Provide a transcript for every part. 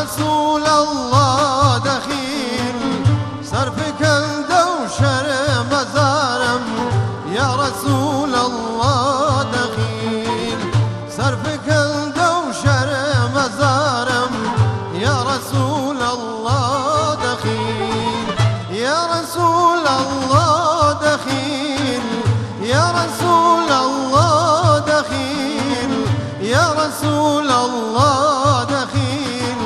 رسول الله دخيل صرفك الدوشر مزارم يا رسول الله دخيل صرفك الدوشر مزارم يا رسول الله دخيل يا رسول الله دخيل يا رسول الله دخيل يا رسول الله دخيل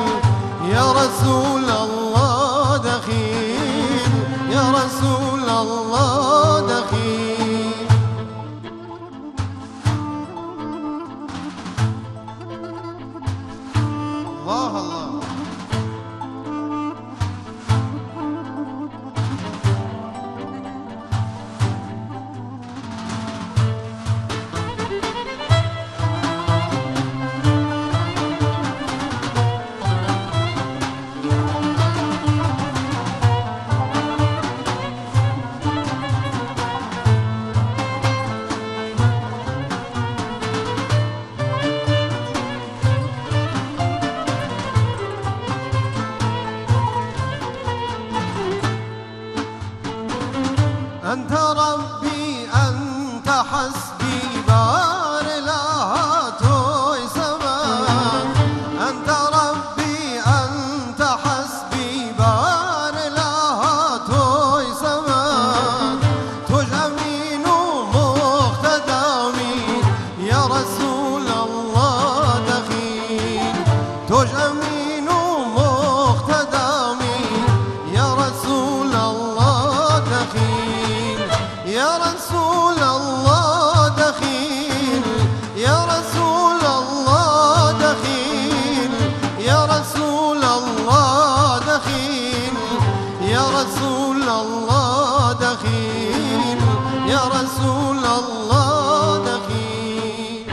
يا رسول الله دخيل يا رسول الله دخيل الله الله أنت ربي أنت حسبي بار لها توي سما أنت ربي أنت حسبي بار لها توي سما توج أمين ومقتدامي يا رسول الله دخيل توج أمين ومقتدامي يا رسول الله دخيل يا رسول الله دخيل يا رسول الله دخيل يا رسول الله دخيل يا رسول الله دخيل يا رسول الله دخيل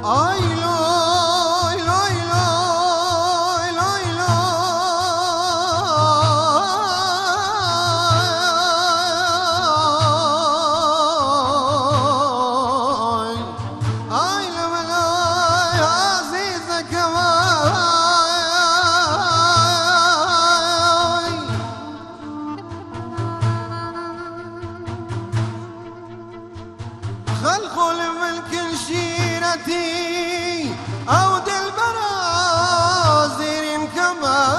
Ay loy loy loy loy loy ay lama loy azize kemay خلقوا الملك شيرتي أود البرازير كمان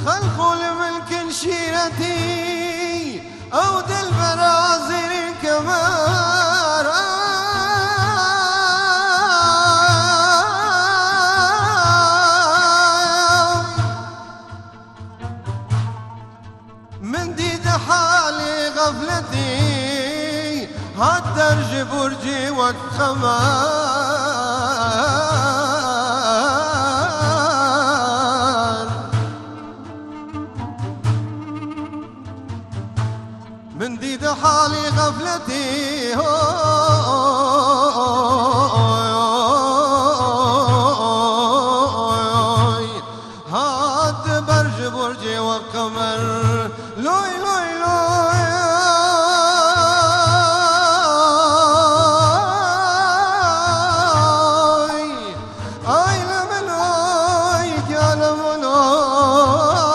خلقوا الملك شيرتي أود البرازير كمان من ديد حالي غفلتي هالدرج برجي والخمان من ديد حالي غفلتي هاد برج برجي وقمر لوي لوي لوي اي لما لوي يا لما لوي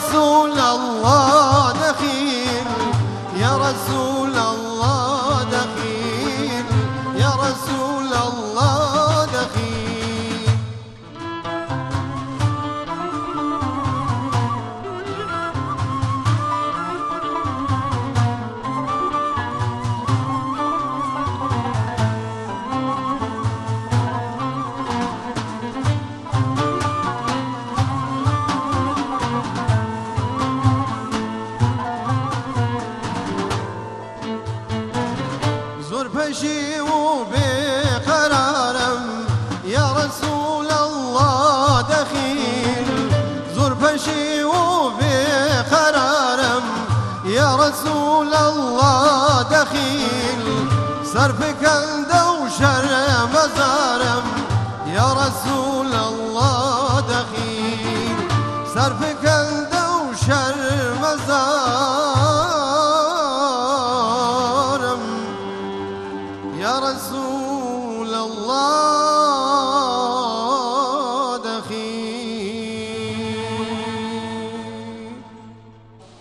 رسول الله دخيل يا رسول الله دخيل يا رسول الله دخيل زور پشی و بقرارم یا رسول الله دخیل زور پشی و بقرارم یا رسول الله دخیل صرف کنده و شر مزارم یا رسول الله دخیل صرف کنده و شر